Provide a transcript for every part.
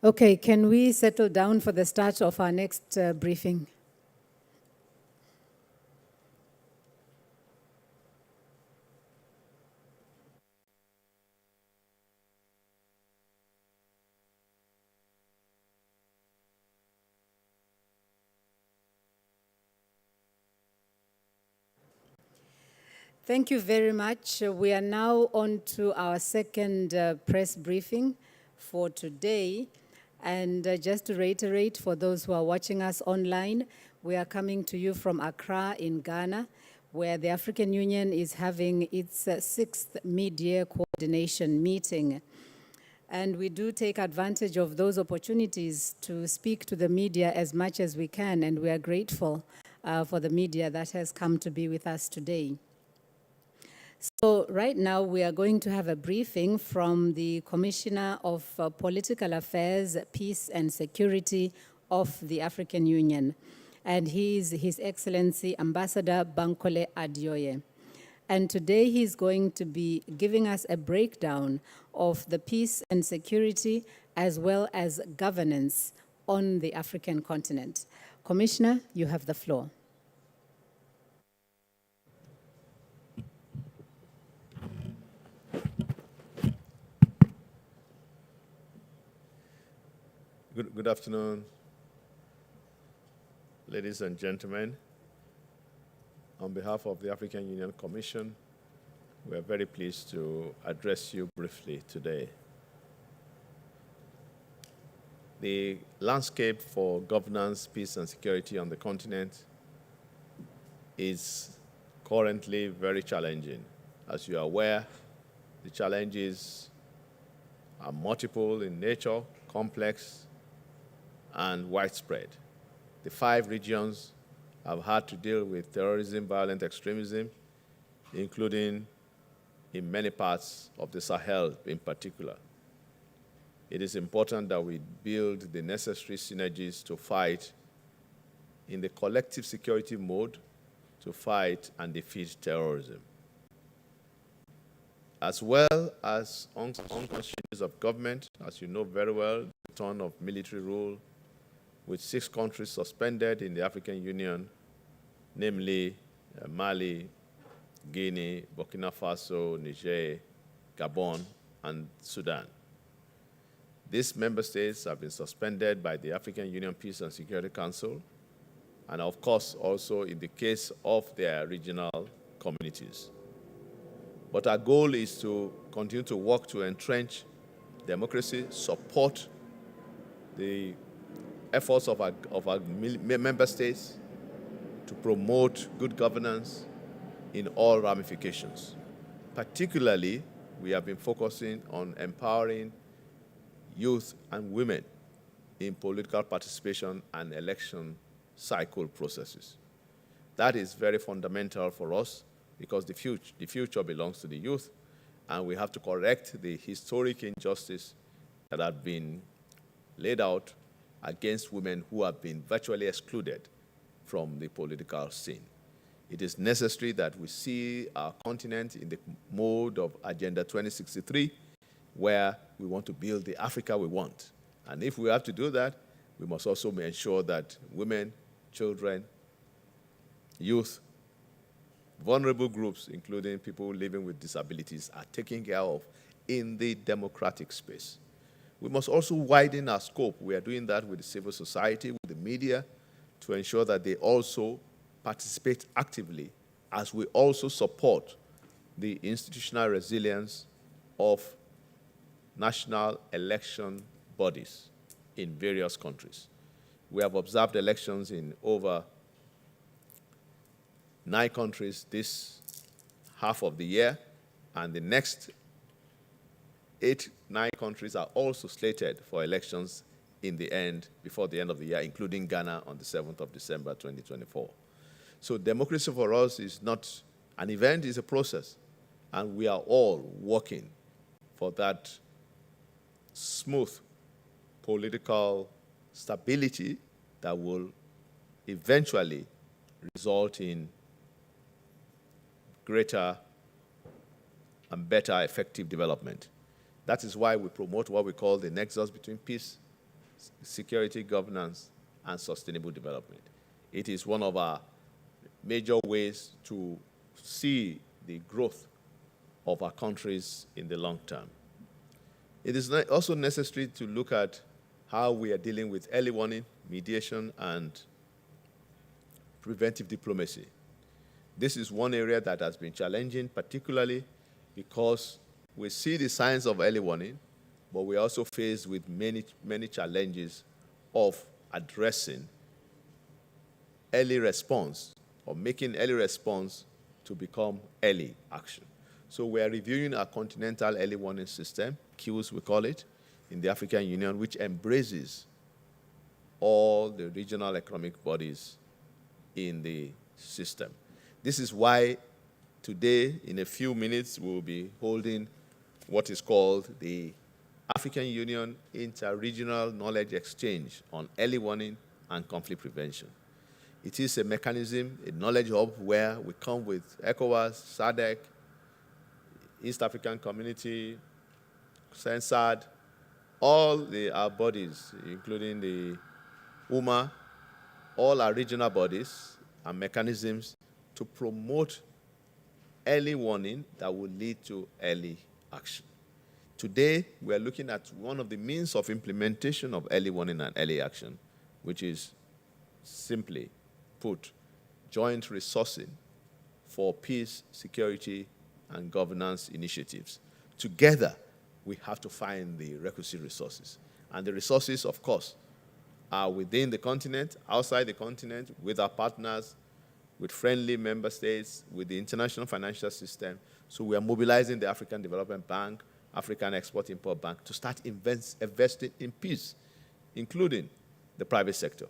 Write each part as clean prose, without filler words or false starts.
Okay, can we settle down for the start of our next briefing? Thank you very much. We are now on to our second press briefing for today. And just to reiterate, for those who are watching us online, we are coming to you from Accra in Ghana, where the African Union is having its sixth mid-year coordination meeting. And we do take advantage of those opportunities to speak to the media as much as we can, and we are grateful for the media that has come to be with us today. So right now we are going to have a briefing from the Commissioner of Political Affairs, Peace and Security of the African Union. And he is His Excellency Ambassador Bankole Adeoye. And today he's going to be giving us a breakdown of the peace and security as well as governance on the African continent. Commissioner, you have the floor. Good afternoon, ladies and gentlemen. On behalf of the African Union Commission, we are very pleased to address you briefly today. The landscape for governance, peace, and security on the continent is currently very challenging. As you are aware, the challenges are multiple in nature, complex, and widespread. The 5 regions have had to deal with terrorism, violent extremism, including in many parts of the Sahel in particular. It is important that we build the necessary synergies to fight in the collective security mode to fight and defeat terrorism, as well as unconscious changes of government. As you know very well, the return of military rule, with 6 countries suspended in the African Union, namely Mali, Guinea, Burkina Faso, Niger, Gabon, and Sudan. These member states have been suspended by the African Union Peace and Security Council, and of course also in the case of their regional communities. But our goal is to continue to work to entrench democracy, support the efforts of our member states to promote good governance in all ramifications. Particularly, we have been focusing on empowering youth and women in political participation and election cycle processes. That is very fundamental for us because the future belongs to the youth, and we have to correct the historic injustice that have been laid out against women who have been virtually excluded from the political scene. It is necessary that we see our continent in the mode of Agenda 2063, where we want to build the Africa we want. And if we have to do that, we must also ensure that women, children, youth, vulnerable groups, including people living with disabilities, are taken care of in the democratic space. We must also widen our scope. We are doing that with the civil society, with the media, to ensure that they also participate actively as we also support the institutional resilience of national election bodies in various countries. We have observed elections in over 9 countries this half of the year, and the next 9 countries are also slated for elections before the end of the year, including Ghana on the 7th of December, 2024. So democracy for us is not an event, it's a process. And we are all working for that smooth political stability that will eventually result in greater and better effective development. That is why we promote what we call the nexus between peace security, governance, and sustainable development. It is one of our major ways to see the growth of our countries in the long term. It is also necessary to look at how we are dealing with early warning, mediation, and preventive diplomacy. This is one area that has been challenging, particularly because we see the signs of early warning, but we're also faced with many challenges of addressing early response or making early response to become early action. So we are reviewing our continental early warning system, QS we call it, in the African Union, which embraces all the regional economic bodies in the system. This is why today, in a few minutes, we'll be holding what is called the African Union Inter-Regional Knowledge Exchange on Early Warning and Conflict Prevention. It is a mechanism, a knowledge hub, where we come with ECOWAS, SADC, East African Community, CENSAD, all our bodies, including the UMA, all our regional bodies and mechanisms to promote early warning that will lead to early action. Today, we are looking at one of the means of implementation of early warning and early action, which is simply put, joint resourcing for peace, security, and governance initiatives. Together, we have to find the requisite resources. And the resources, of course, are within the continent, outside the continent, with our partners, with friendly member states, with the international financial system. So we are mobilizing the African Development Bank, African Export-Import Bank to start investing in peace, including the private sector.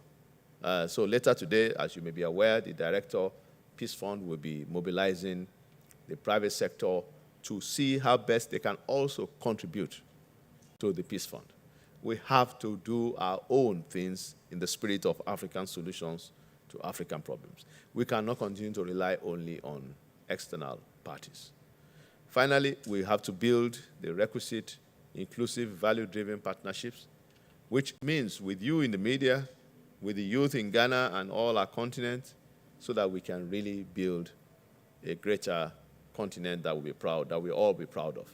So later today, as you may be aware, the Director Peace Fund will be mobilizing the private sector to see how best they can also contribute to the Peace Fund. We have to do our own things in the spirit of African solutions to African problems. We cannot continue to rely only on external parties. Finally, we have to build the requisite inclusive, value-driven partnerships, which means with you in the media, with the youth in Ghana and all our continent, so that we can really build a greater continent that we all be proud of.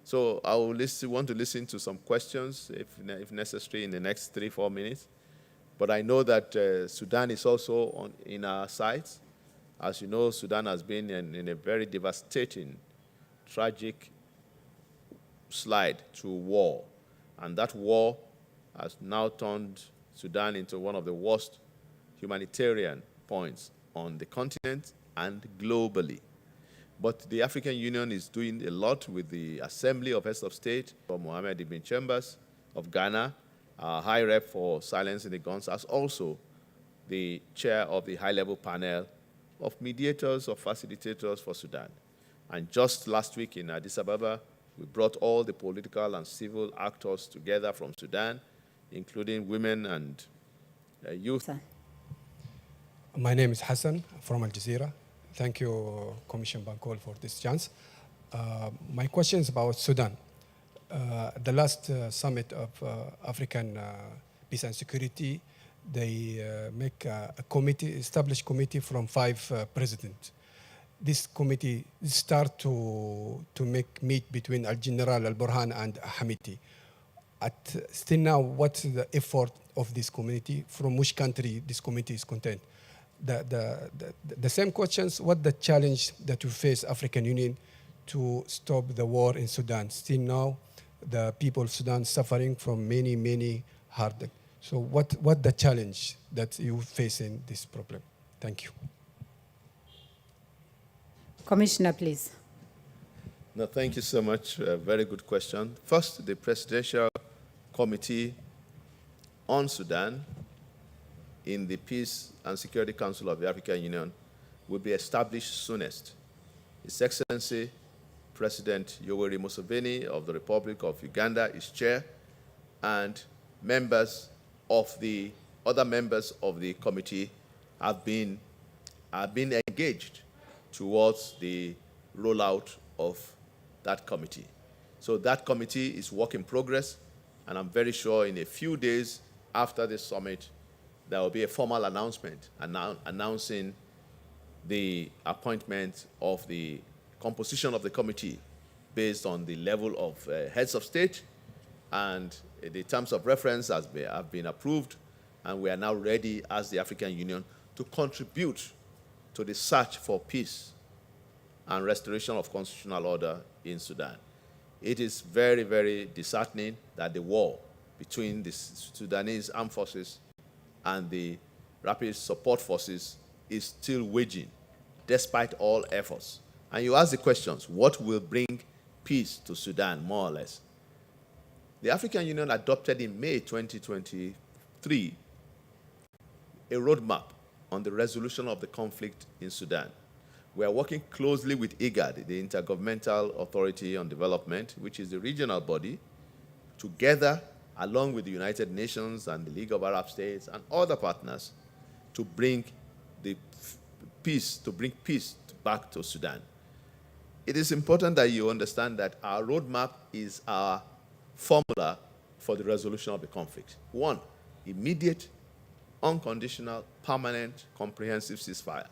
So I will want to listen to some questions, if necessary, in the next 3-4 minutes. But I know that Sudan is also in our sights. As you know, Sudan has been in a very devastating, tragic slide to war. And that war has now turned Sudan into one of the worst humanitarian points on the continent and globally. But the African Union is doing a lot with the Assembly of Heads of State, from Mohamed Ibn Chambers of Ghana, our High Rep for Silencing the Guns, as also the chair of the high-level panel of mediators or facilitators for Sudan. And just last week in Addis Ababa, we brought all the political and civil actors together from Sudan, including women and youth. My name is Hassan from Al Jazeera. Thank you, Commissioner Bankole, for this chance. My question is about Sudan. The last summit of African peace and security, they make a committee, established committee from 5 presidents. This committee start to meet between Al General Al Burhan and Hamiti. Still now, what's the effort of this committee? From which country this committee is contained? The same questions, what the challenge that you face African Union to stop the war in Sudan? Still now, the people of Sudan suffering from many hardship. So what the challenge that you face in this problem? Thank you. Commissioner, please. No, thank you so much. A very good question. First, the Presidential Committee on Sudan in the Peace and Security Council of the African Union will be established soonest. His Excellency President Yoweri Museveni of the Republic of Uganda is chair, and other members of the committee have been engaged towards the rollout of that committee. So that committee is work in progress, and I'm very sure in a few days after this summit, there will be a formal announcement announcing the appointment of the composition of the committee based on the level of heads of state, and the terms of reference have been approved, and we are now ready as the African Union to contribute to the search for peace and restoration of constitutional order in Sudan. It is very, very disheartening that the war between the Sudanese armed forces and the Rapid Support Forces is still waging, despite all efforts. And you ask the questions, what will bring peace to Sudan, more or less? The African Union adopted in May 2023 a roadmap on the resolution of the conflict in Sudan. We are working closely with IGAD, the Intergovernmental Authority on Development, which is the regional body, together along with the United Nations and the League of Arab States and other partners to bring peace back to Sudan. It is important that you understand that our roadmap is our formula for the resolution of the conflict. One, immediate, unconditional, permanent, comprehensive ceasefire.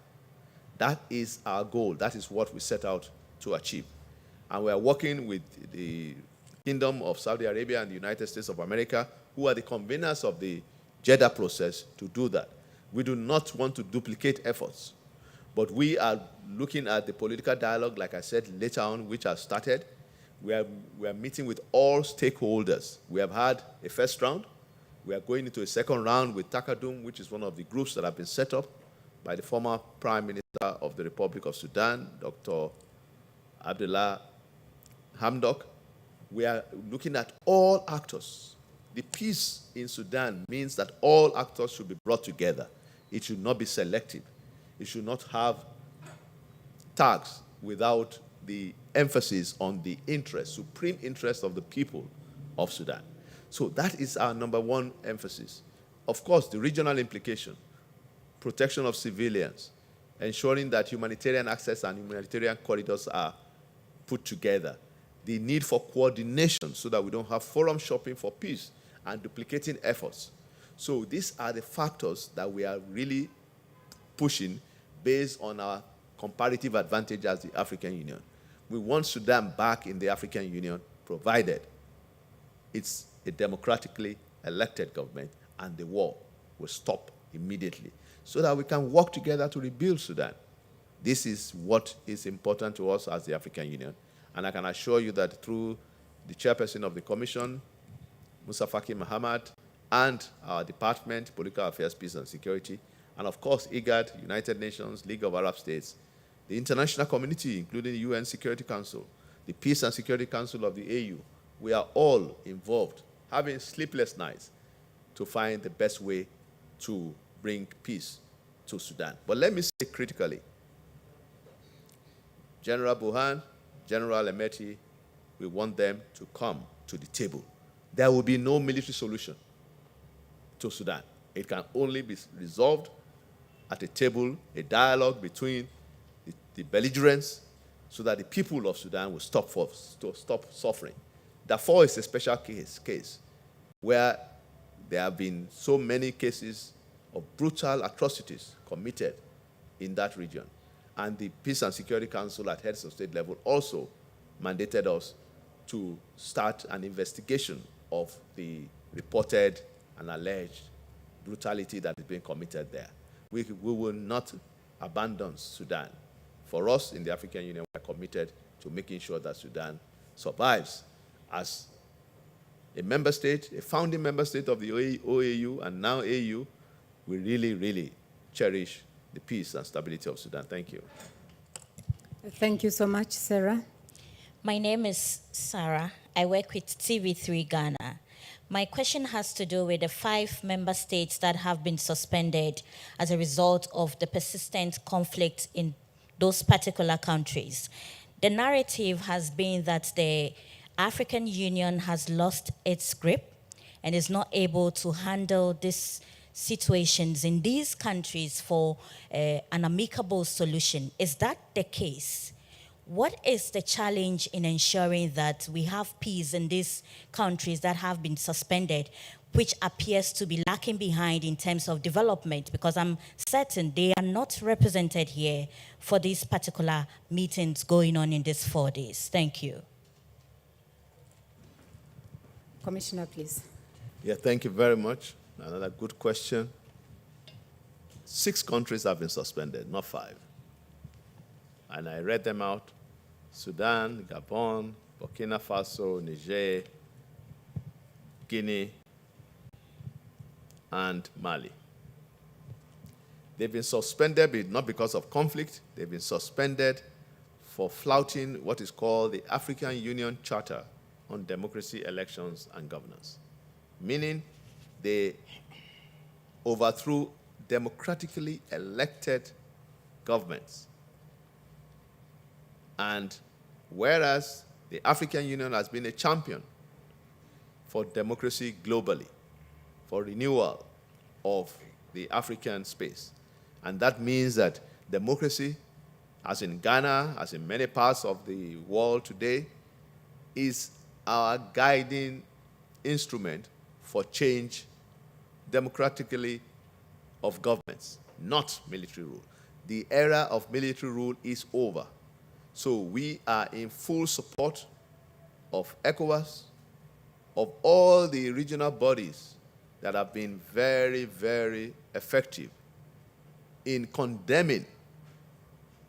That is our goal. That is what we set out to achieve. And we are working with the Kingdom of Saudi Arabia and the United States of America, who are the conveners of the Jeddah process, to do that. We do not want to duplicate efforts, but we are looking at the political dialogue, like I said, later on, which has started. We are meeting with all stakeholders. We have had a first round. We are going into a second round with Takadum, which is one of the groups that have been set up by the former Prime Minister of the Republic of Sudan, Dr. Abdullah Hamdok. We are looking at all actors. The peace in Sudan means that all actors should be brought together. It should not be selective. It should not have tags without the emphasis on the supreme interest of the people of Sudan. So that is our number one emphasis. Of course, the regional implication, protection of civilians, ensuring that humanitarian access and humanitarian corridors are put together, the need for coordination so that we don't have forum shopping for peace and duplicating efforts. So these are the factors that we are really pushing based on our comparative advantage as the African Union. We want Sudan back in the African Union, provided it's a democratically elected government and the war will stop immediately so that we can work together to rebuild Sudan. This is what is important to us as the African Union. And I can assure you that through the chairperson of the commission, Musa Faki Mahamat, and our department, Political Affairs, Peace and Security, and of course, IGAD, United Nations, League of Arab States, the international community, including the UN Security Council, the Peace and Security Council of the AU, we are all involved, having sleepless nights to find the best way to bring peace to Sudan. But let me say critically, General Buhan, General Emeti, we want them to come to the table. There will be no military solution to Sudan. It can only be resolved at a table, a dialogue between the belligerents, so that the people of Sudan will stop suffering. Darfur is a special case where there have been so many cases of brutal atrocities committed in that region. And the Peace and Security Council at heads of state level also mandated us to start an investigation of the reported and alleged brutality that is being committed there. We will not abandon Sudan. For us in the African Union, we are committed to making sure that Sudan survives as a member state, a founding member state of the OAU and now AU. We really, really cherish the peace and stability of Sudan. Thank you. Thank you so much, Sarah. My name is Sarah. I work with TV3 Ghana. My question has to do with the 5 member states that have been suspended as a result of the persistent conflict in those particular countries. The narrative has been that the African Union has lost its grip and is not able to handle these situations in these countries for an amicable solution. Is that the case? What is the challenge in ensuring that we have peace in these countries that have been suspended which appears to be lacking behind in terms of development, because I'm certain they are not represented here for these particular meetings going on in these 4 days. Thank you. Commissioner, please. Yeah, thank you very much. Another good question. 6 countries have been suspended, not 5. And I read them out: Sudan, Gabon, Burkina Faso, Niger, Guinea, and Mali. They've been suspended not because of conflict. They've been suspended for flouting what is called the African Union Charter on Democracy, Elections, and Governance, meaning they overthrew democratically elected governments. And whereas the African Union has been a champion for democracy globally, for renewal of the African space, and that means that democracy, as in Ghana, as in many parts of the world today, is our guiding instrument for change democratically of governments, not military rule. The era of military rule is over. So we are in full support of ECOWAS, of all the regional bodies that have been very, very effective in condemning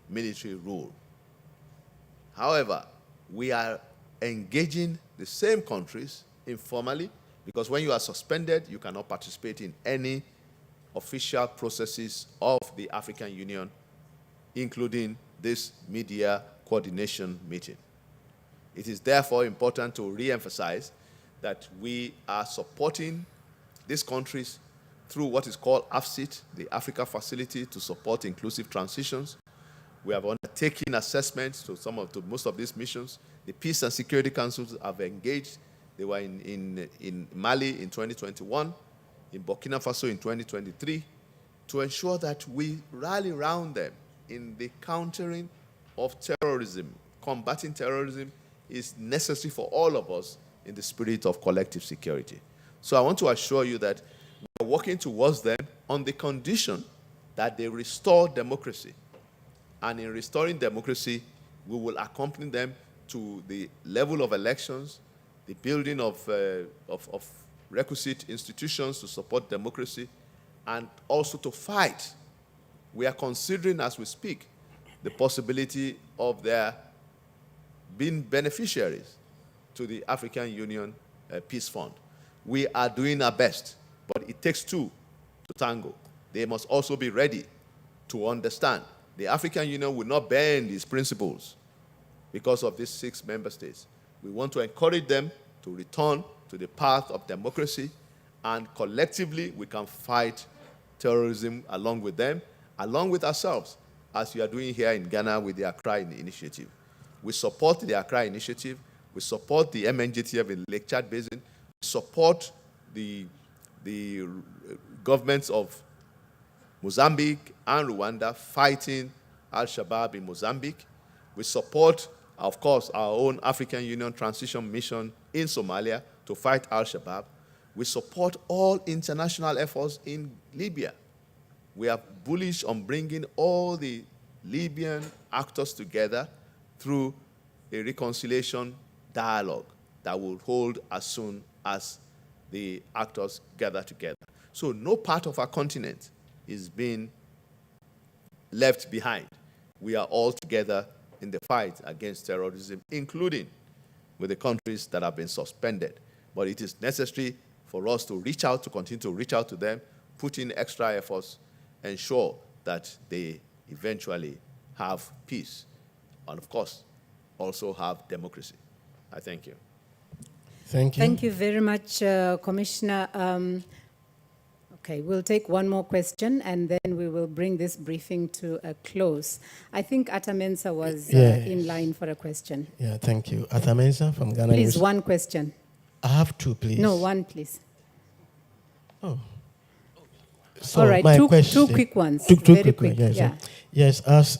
military rule. However, we are engaging the same countries informally, because when you are suspended, you cannot participate in any official processes of the African Union, including this media coordination meeting. It is therefore important to re-emphasize that we are supporting these countries through what is called AFSIT, the Africa Facility to Support Inclusive Transitions. We have undertaken assessments to most of these missions. The Peace and Security Councils have engaged. They were in Mali in 2021, in Burkina Faso in 2023, to ensure that we rally around them in the countering of terrorism. Combating terrorism is necessary for all of us in the spirit of collective security. So I want to assure you that we are working towards them on the condition that they restore democracy. And in restoring democracy, we will accompany them to the level of elections, the building of requisite institutions to support democracy, and also to fight. We are considering, as we speak, the possibility of their being beneficiaries to the African Union Peace Fund. We are doing our best, but it takes 2 to tango. They must also be ready to understand. The African Union will not bend its principles because of these 6 member states. We want to encourage them to return to the path of democracy, and collectively we can fight terrorism along with them, along with ourselves, as we are doing here in Ghana with the Accra Initiative. We support the Accra Initiative. We support the MNJTF in Lake Chad Basin. We support the governments of Mozambique and Rwanda fighting Al-Shabaab in Mozambique. We support, of course, our own African Union Transition Mission in Somalia to fight Al-Shabaab. We support all international efforts in Libya. We are bullish on bringing all the Libyan actors together through a reconciliation dialogue that will hold as soon as the actors gather together. So no part of our continent is being left behind. We are all together in the fight against terrorism, including with the countries that have been suspended. But it is necessary for us to reach out, to continue to reach out to them, put in extra efforts, ensure that they eventually have peace, and of course, also have democracy. I thank you. Thank you. Thank you very much, Commissioner. Okay, we'll take one more question, and then we will bring this briefing to a close. I think Atamensa was in line for a question. Yeah, thank you. Atamensa from Ghana. Please, one question. I have 2, please. No, one, please. Oh. So all right, my two question, quick ones. Two very quick ones. Yes, Yeah. Yes, as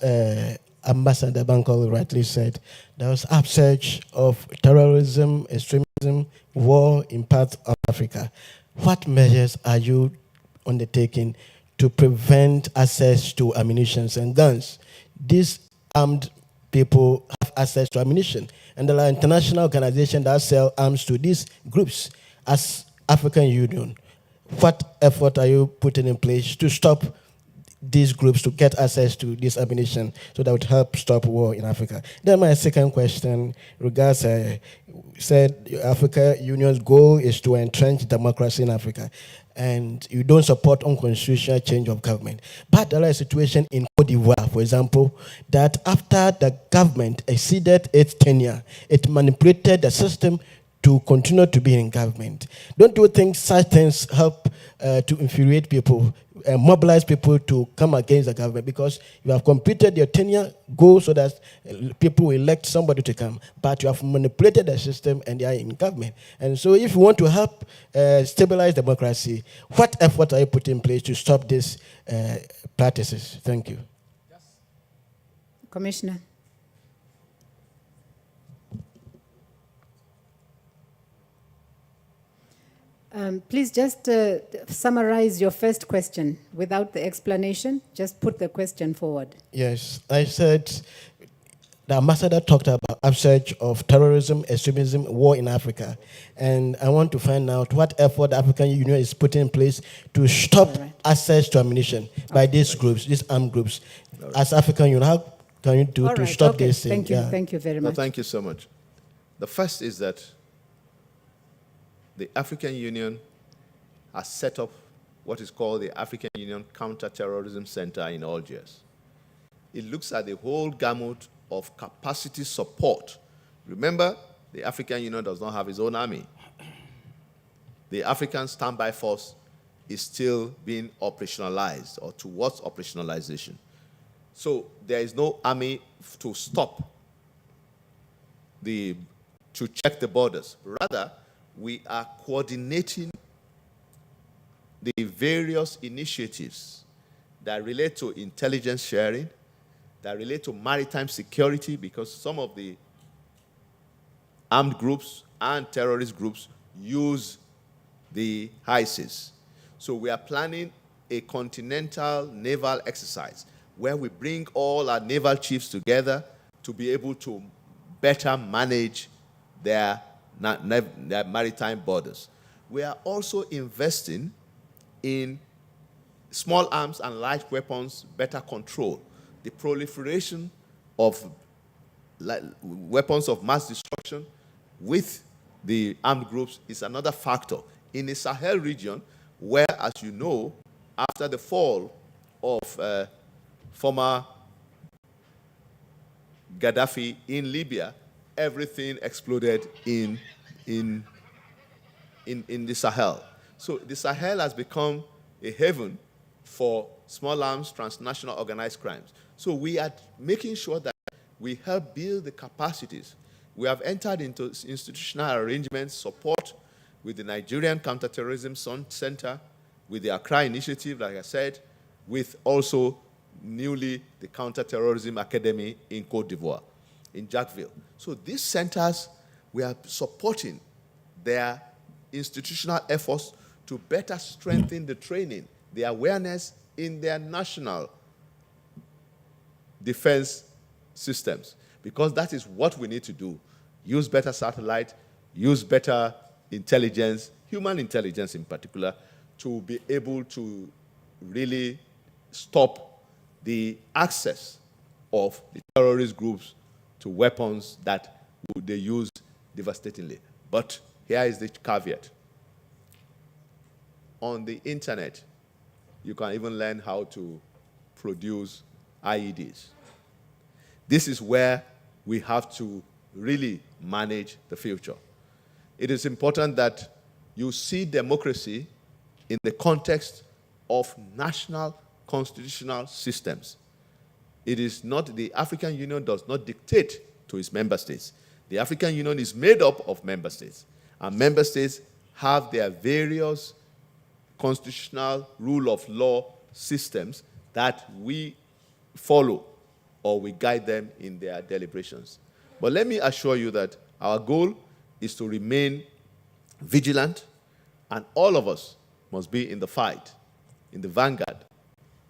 Ambassador Bankole rightly said, there was upsurge of terrorism, extremism, war in parts of Africa. what measures are you undertaking to prevent access to ammunition and guns? These armed people have access to ammunition, and there are international organizations that sell arms to these groups. As African Union, what effort are you putting in place to stop these groups to get access to this ammunition so that would help stop war in Africa? Then my second question regards, said Africa Union's goal is to entrench democracy in Africa, and you don't support unconstitutional change of government. But there is a situation in Cote d'Ivoire, for example, that after the government exceeded its tenure, it manipulated the system to continue to be in government. Don't you think such things help to infuriate people, mobilize people to come against the government? Because you have completed your tenure goal so that people will elect somebody to come, but you have manipulated the system and they are in government. And so if you want to help stabilize democracy, what effort are you putting in place to stop these practices? Thank you. Commissioner. Please just summarize your first question without the explanation. Just put the question forward. Yes, I said the ambassador talked about upsurge of terrorism, extremism, war in Africa. And I want to find out what effort the African Union is putting in place to stop access to ammunition by these groups, these armed groups. As African Union, how can you do to stop this thing? Thank you. Yeah. Thank you very much. No, thank you so much. The first is that the African Union has set up what is called the African Union Counter-Terrorism Center in Algiers. It looks at the whole gamut of capacity support. Remember, the African Union does not have its own army. The African Standby Force is still being operationalized or towards operationalization. So there is no army to stop to check the borders. Rather, we are coordinating the various initiatives that relate to intelligence sharing, that relate to maritime security, because some of the armed groups and terrorist groups use the high seas. So we are planning a continental naval exercise where we bring all our naval chiefs together to be able to better manage their maritime borders. We are also investing in small arms and light weapons better control. The proliferation of weapons of mass destruction with the armed groups is another factor. In the Sahel region, where, as you know, after the fall of former Gaddafi in Libya, everything exploded in the Sahel. So the Sahel has become a haven for small arms, transnational organized crimes. So we are making sure that we help build the capacities. We have entered into institutional arrangements, support with the Nigerian Counterterrorism Center, with the Accra Initiative, like I said, with also newly the Counterterrorism Academy in Cote d'Ivoire, in Jacquesville. So these centers, we are supporting their institutional efforts to better strengthen the training, the awareness in their national defense systems, because that is what we need to do. Use better satellite, use better intelligence, human intelligence in particular, to be able to really stop the access of the terrorist groups to weapons that they use devastatingly. But here is the caveat. On the internet, you can even learn how to produce IEDs. This is where we have to really manage the future. It is important that you see democracy in the context of national constitutional systems. It is not, the African Union does not dictate to its member states. The African Union is made up of member states, and member states have their various constitutional rule of law systems that we follow or we guide them in their deliberations. But let me assure you that our goal is to remain vigilant And all of us must be in the fight, in the vanguard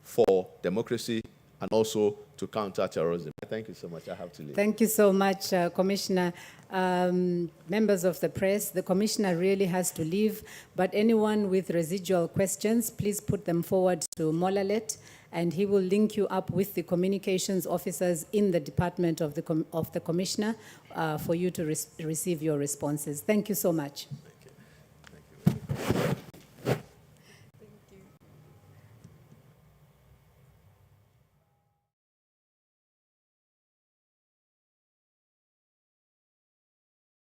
for democracy and also to counter terrorism. Thank you so much. I have to leave. Thank you so much, Commissioner. Members of the press, the Commissioner really has to leave, but anyone with residual questions, please put them forward to Molalet, and he will link you up with the communications officers in the department of the Commissioner for you to receive your responses. Thank you so much.